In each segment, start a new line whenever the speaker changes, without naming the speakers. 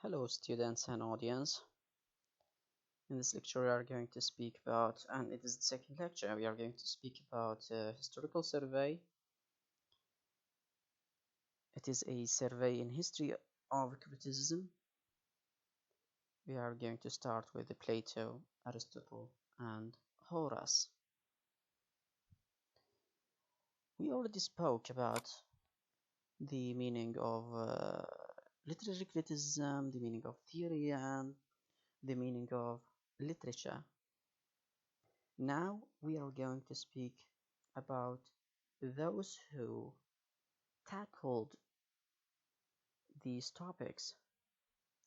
Hello students and audience. In this lecture we are going to speak about, and it is the second lecture, we are going to speak about historical survey. It is a survey in history of criticism. We are going to start with Plato, Aristotle and Horace. We already spoke about the meaning of literary criticism, the meaning of theory and the meaning of literature. Now we are going to speak about those who tackled these topics,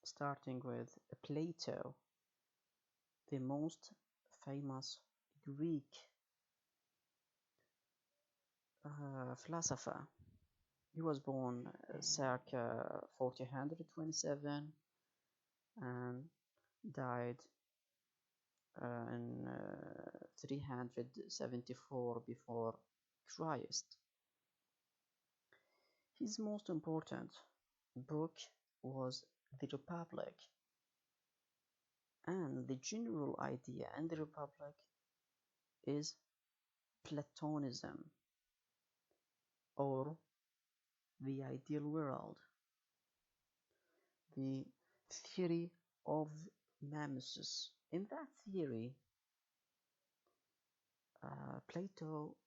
starting with Plato, the most famous Greek philosopher. He was born circa 427 and died in 374 before Christ. His most important book was The Republic, and the general idea in the Republic is Platonism, or the ideal world, the theory of mimesis. In that theory, Plato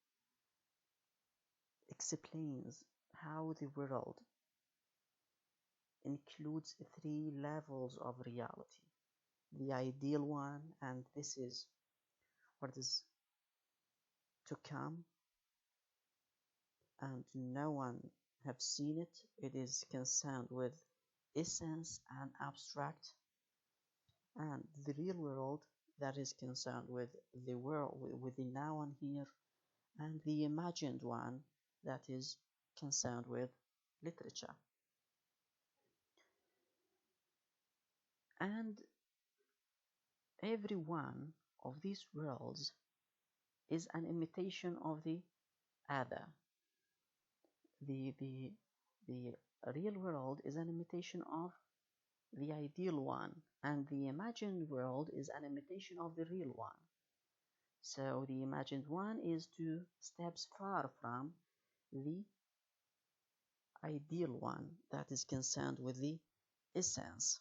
explains how the world includes three levels of reality. The ideal one, and this is what is to come, and no one have seen it. It is concerned with essence and abstract, and the real world that is concerned with the world, with the now and here, and the imagined one that is concerned with literature. And every one of these worlds is an imitation of the other. The real world is an imitation of the ideal one, and the imagined world is an imitation of the real one. So the imagined one is two steps far from the ideal one that is concerned with the essence.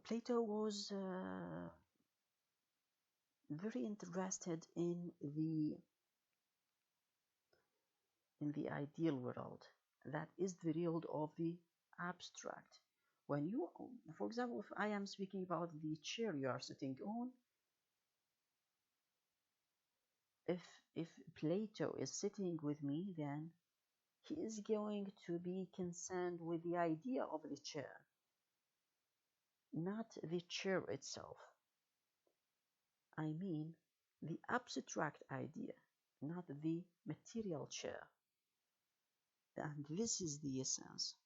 Plato was very interested in the ideal world, that is the world of the abstract. When you, for example, if I am speaking about the chair you are sitting on, if Plato is sitting with me, then he is going to be concerned with the idea of the chair, not the chair itself. I mean the abstract idea, not the material chair. And this is the essence.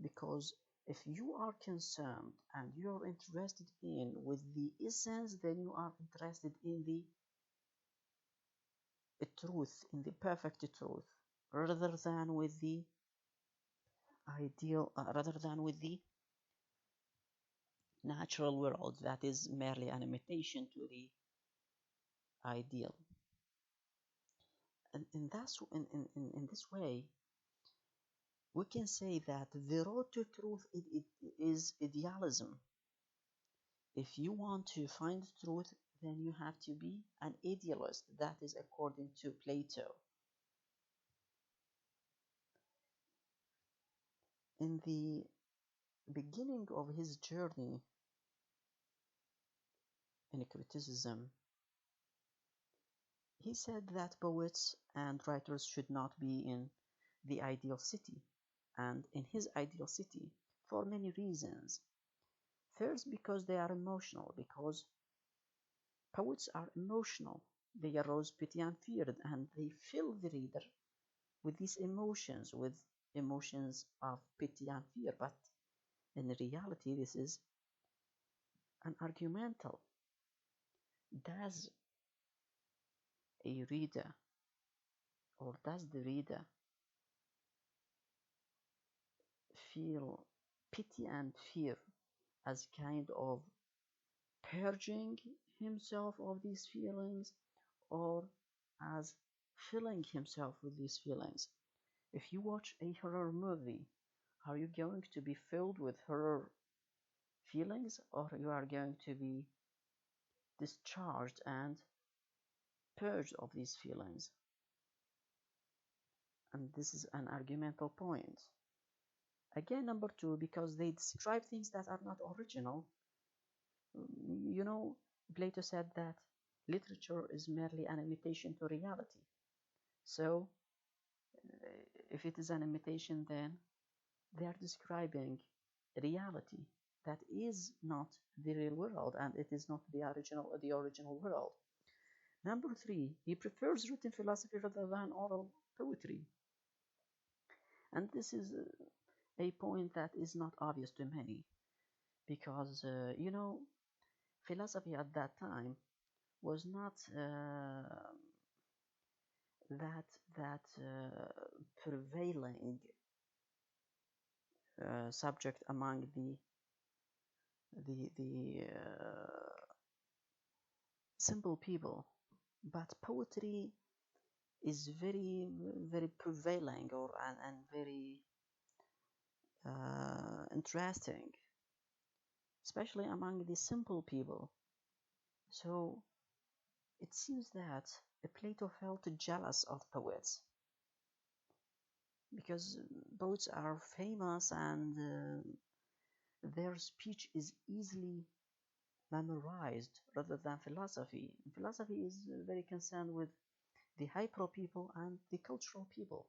Because if you are concerned and you are interested in with the essence, then you are interested in the truth, in the perfect truth, rather than with the ideal, rather than with the natural world that is merely an imitation to the ideal. And in this way, we can say that the road to truth is idealism. If you want to find truth, then you have to be an idealist. That is according to Plato. In the beginning of his journey in criticism, he said that poets and writers should not be in the ideal city, and in his ideal city, for many reasons. First, because they are emotional, because poets are emotional. They arouse pity and fear, and they fill the reader with these emotions, with emotions of pity and fear. But in reality, this is an argumental. Does a reader, or does the reader, feel pity and fear as kind of purging himself of these feelings, or as filling himself with these feelings. If you watch a horror movie, are you going to be filled with horror feelings, or you are going to be discharged and purged of these feelings? And this is an argumental point. Again, number two, because they describe things that are not original. You know, Plato said that literature is merely an imitation to reality. So, if it is an imitation, then they are describing reality that is not the real world, and it is not the original world. Number three, he prefers written philosophy rather than oral poetry. And this is a point that is not obvious to many, because philosophy at that time was not that prevailing subject among the simple people, but poetry is very very prevailing, and very interesting, especially among the simple people. So it seems that Plato felt jealous of poets, because poets are famous, and their speech is easily memorized, rather than philosophy. Philosophy is very concerned with the hyper people and the cultural people.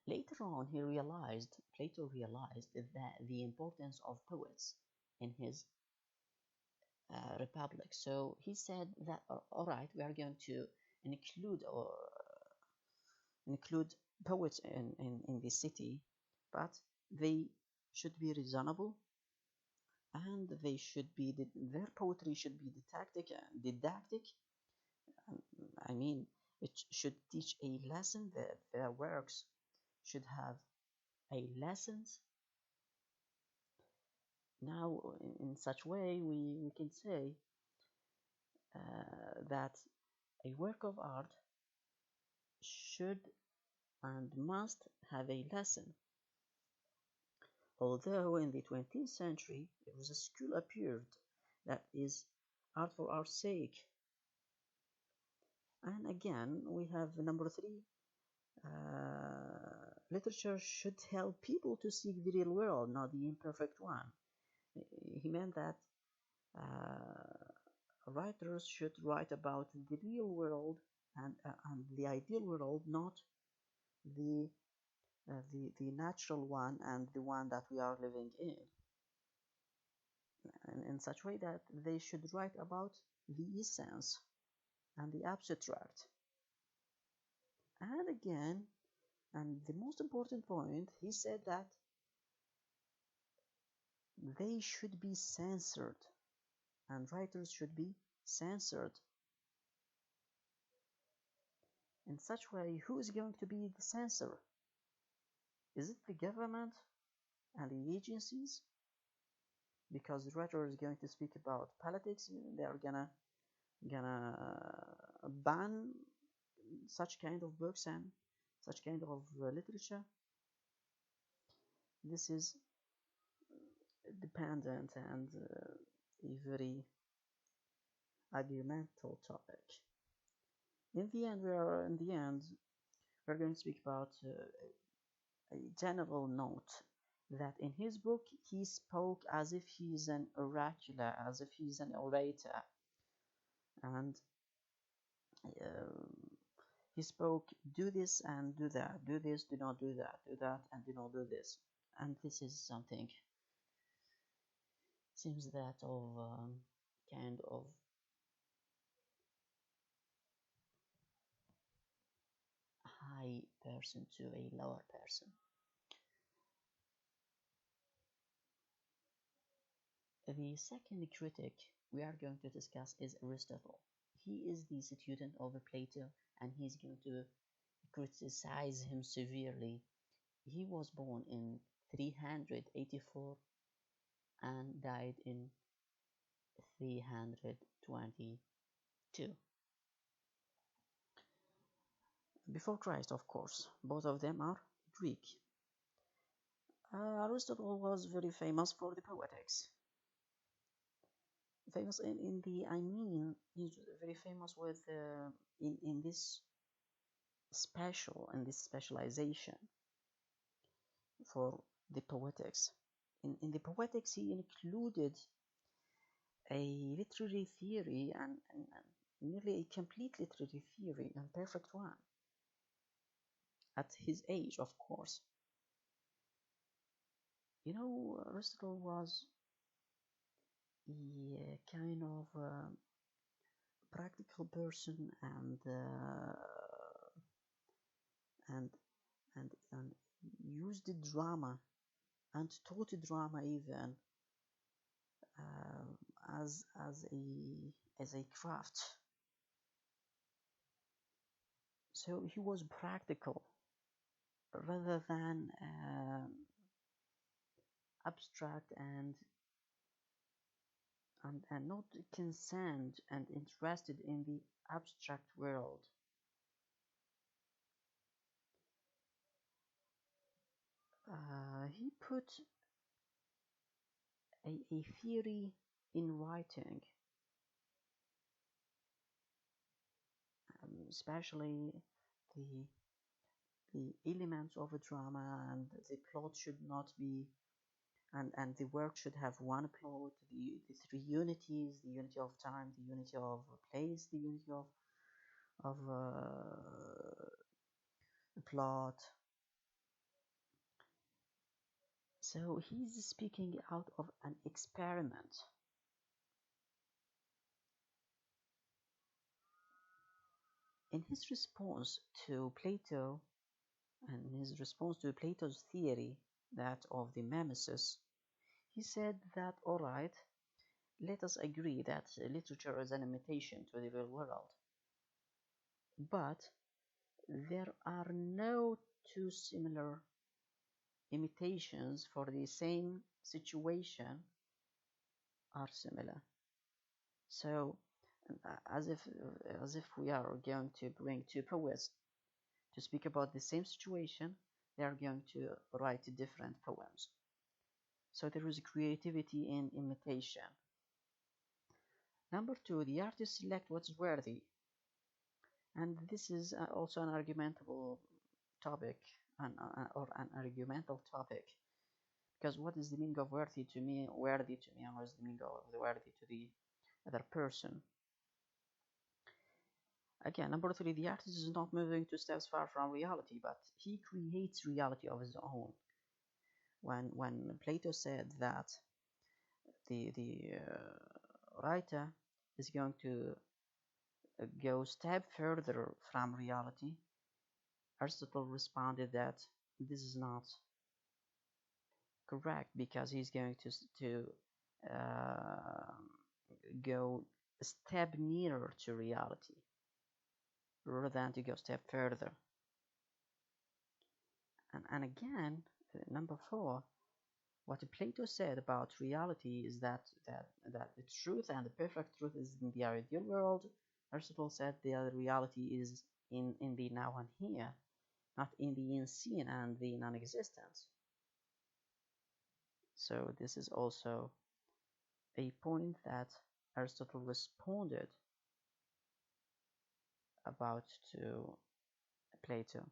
Later on, Plato realized that the importance of poets in his republic. So he said that, all right, we are going to include poets in the city, but they should be reasonable, and they should be their poetry should be didactic. I mean, it should teach a lesson. That their works should have a lessons. Now, in such way, we can say that a work of art should and must have a lesson. Although in the 20th century there was a school appeared that is art for art's sake. And again, we have number three, literature should help people to seek the real world, not the imperfect one. He meant that writers should write about the real world, and the ideal world, not the the natural one, and the one that we are living in such way that they should write about the essence and the abstract. And again, and the most important point, he said that they should be censored, and writers should be censored. In such way, who is going to be the censor? Is it the government and the agencies? Because the writer is going to speak about politics, they are gonna ban such kind of books and such kind of literature. This is dependent and a very argumental topic. In the end, we're going to speak about a general note that in his book he spoke as if he is an oracular, as if he is an orator, and he spoke, do this and do that, do this, do not do that, do that and do not do this. And this is something, seems that of kind of high person to a lower person. The second critic we are going to discuss is Aristotle. He is the student of Plato, and he's going to criticize him severely he was born in 384 and died in 322. Before Christ, of course. Both of them are Greek. Aristotle was very famous for the poetics. Famous he's very famous with in this specialization for the poetics. In the poetics, he included a literary theory and nearly a complete literary theory, and perfect one. At his age, of course. Aristotle was a kind of practical person and and used the drama and taught the drama even as a craft. So he was practical rather than abstract and not concerned and interested in the abstract world. He put a theory in writing, especially the the elements of a drama, and the plot should not be, and the work should have one plot, the three unities, the unity of time, the unity of place, the unity of plot. So he's speaking out of an experiment. In his response to Plato, and in his response to Plato's theory, that of the mimesis, he said that, all right, let us agree that literature is an imitation to the real world. But there are no two similar imitations for the same situation are similar. So, as if we are going to bring two poets to speak about the same situation, they are going to write different poems. So there is creativity in imitation. Number two, the artists select what's worthy. And this is also an argumentable topic, or an argumental topic. Because what is the meaning of worthy to me, and what is the meaning of the worthy to the other person? Again, number three, the artist is not moving two steps far from reality, but he creates reality of his own. When Plato said that the writer is going to go a step further from reality, Aristotle responded that this is not correct, because he's going to go a step nearer to reality rather than to go a step further. And again, number four, what Plato said about reality is that the truth and the perfect truth is in the ideal world. Aristotle said the reality is in the now and here, not in the unseen and the non-existent. So this is also a point that Aristotle responded about to Plato.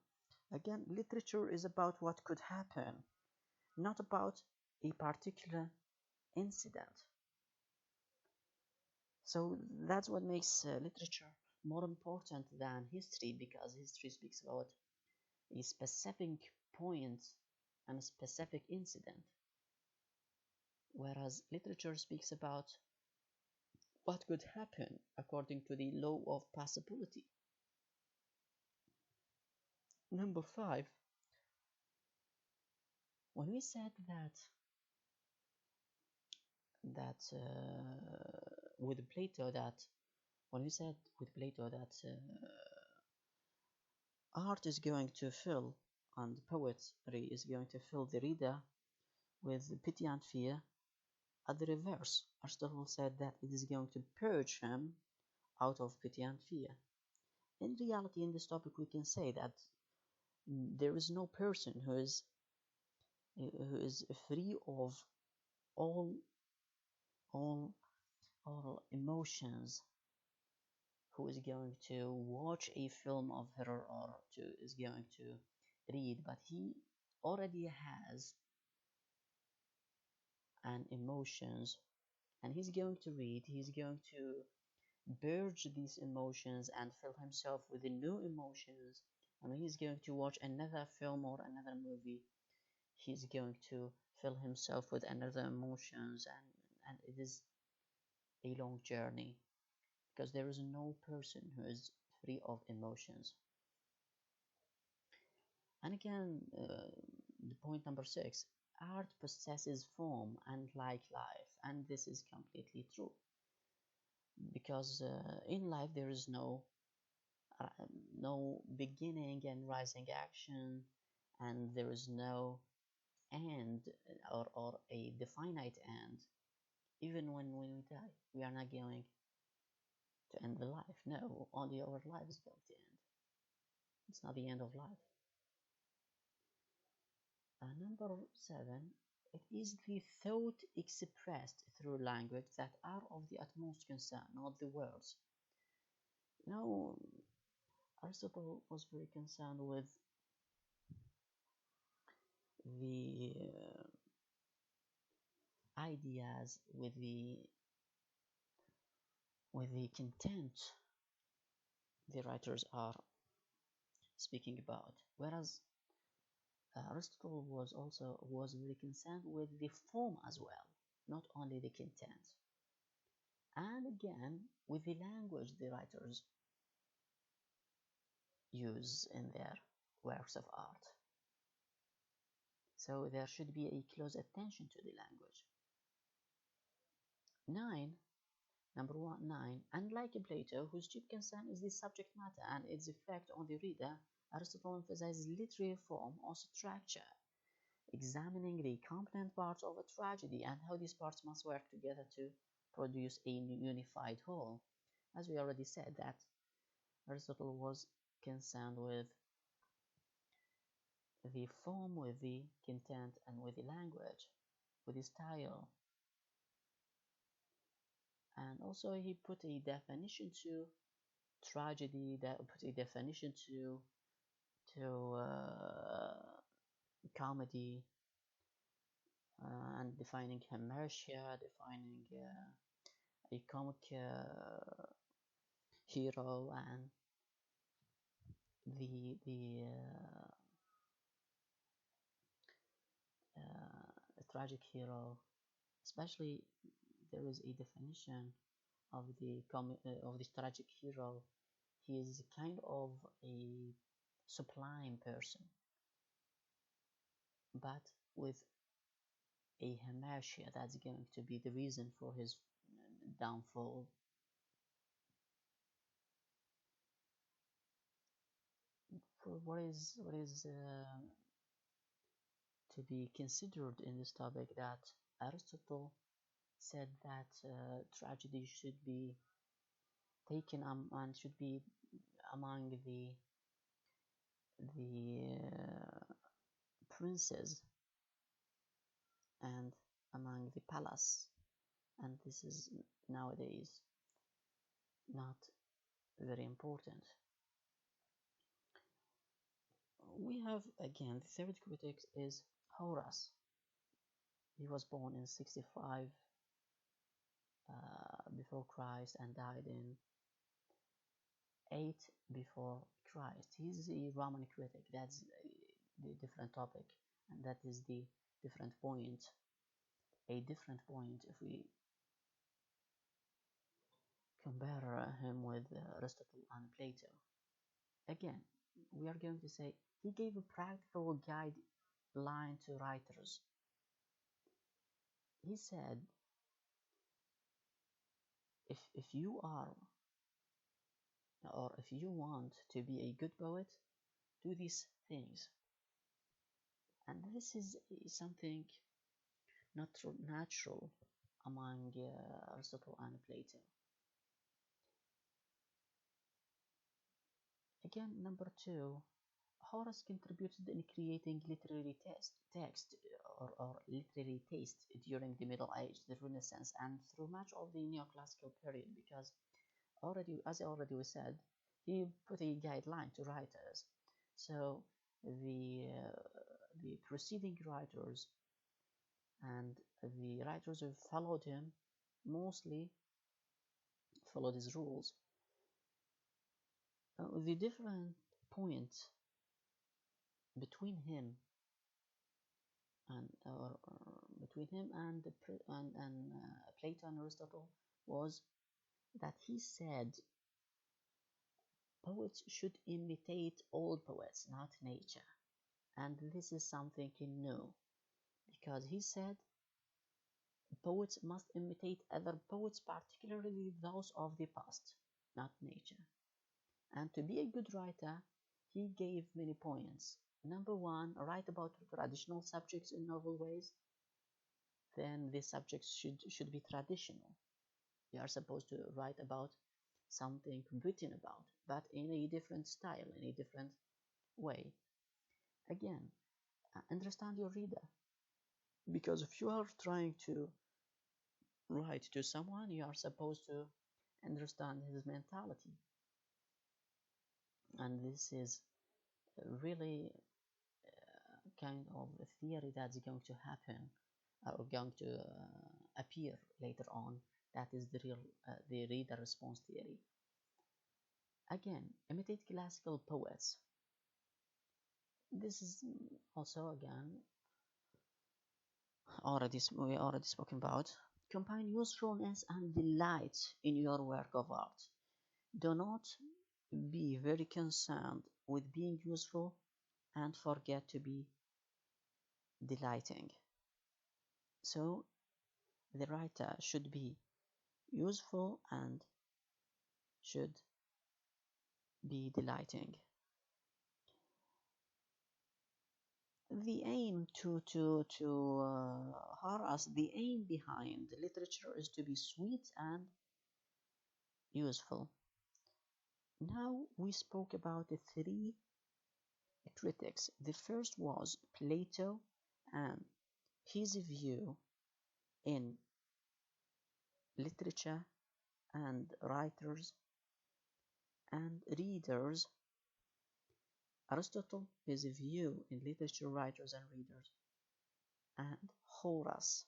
Again, literature is about what could happen, not about a particular incident. So that's what makes literature more important than history, because history speaks about a specific point and a specific incident, whereas literature speaks about what could happen according to the law of possibility. Number five, when we said with Plato that when we said with Plato that art is going to fill and poetry is going to fill the reader with pity and fear. At the reverse, Aristotle said that it is going to purge him out of pity and fear. In reality, in this topic, we can say that there is no person who is free of all all all emotions, who is going to watch a film of horror or is going to read, but he already has an emotions, and he's going to read, he's going to purge these emotions and fill himself with the new emotions. And when he's going to watch another film or another movie, he's going to fill himself with another emotions, and it is a long journey, because there is no person who is free of emotions. And again, the point number 6, art possesses form and like life, and this is completely true, because in life there is uh, no beginning and rising action, and there is no end, or a definite end. Even when we die, we are not going to end the life. No, only our life is going to end. It's not the end of life. Number 7, it is the thought expressed through language that are of the utmost concern, not the words. You know, Aristotle was very concerned with the ideas, with the content the writers are speaking about, whereas Aristotle was very concerned with the form as well, not only the content, and again with the language the writers use in their works of art. So there should be a close attention to the language. 9. Number 9. Unlike Plato, whose chief concern is the subject matter and its effect on the reader, Aristotle emphasizes literary form or structure, examining the component parts of a tragedy and how these parts must work together to produce a unified whole. As we already said, that Aristotle was concerned with the form, with the content, and with the language, with the style. And also he put a definition to tragedy, that put a definition to comedy, and defining Homercia, defining a comic hero, and the tragic hero. Especially, there is a definition of of this tragic hero. He is kind of a sublime person, but with a Homercia that's going to be the reason for his downfall. For what is to be considered in this topic, that Aristotle said that tragedy should be taken and should be among the princes and among the palace, and this is nowadays not very important. We have again the third critic is Horace. He was born in 65 before Christ and died in 8 before Christ. He's a Roman critic. That's the different topic, and that is the different point. A different point if we compare him with Aristotle and Plato. Again, we are going to say he gave a practical guideline to writers. He said, if you are, or if you want to be a good poet, do these things. And this is something not natural among Aristotle and Plato. Again, number two, Horace contributed in creating literary text or literary taste during the Middle Age, the Renaissance, and through much of the neoclassical period, because already, as already we said, he put a guideline to writers. So the preceding writers and the writers who followed him mostly followed his rules. The different point between him between him and Plato and Aristotle was that he said poets should imitate old poets, not nature. And this is something he knew, because he said poets must imitate other poets, particularly those of the past, not nature. And to be a good writer, he gave many points. Number one, write about traditional subjects in novel ways. Then the subjects should be traditional. You are supposed to write about something written about, but in a different style, in a different way. Again, understand your reader, because if you are trying to write to someone, you are supposed to understand his mentality. And this is really kind of a theory that's going to happen or going to appear later on. That is the reader response theory. Again, imitate classical poets. This is also again we already spoken about. Combine usefulness and delight in your work of art. Do not be very concerned with being useful and forget to be delighting. So the writer should be useful and should be delighting. The aim Horace, the aim behind literature is to be sweet and useful. Now we spoke about the three critics. The first was Plato and his view in literature and writers and readers. Aristotle, his view in literature, writers and readers, and Horace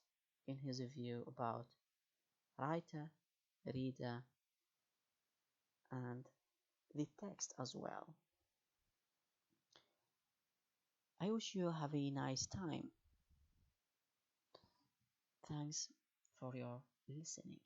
in his view about writer, reader, and the text as well. I wish you have a nice time. Thanks for your listening.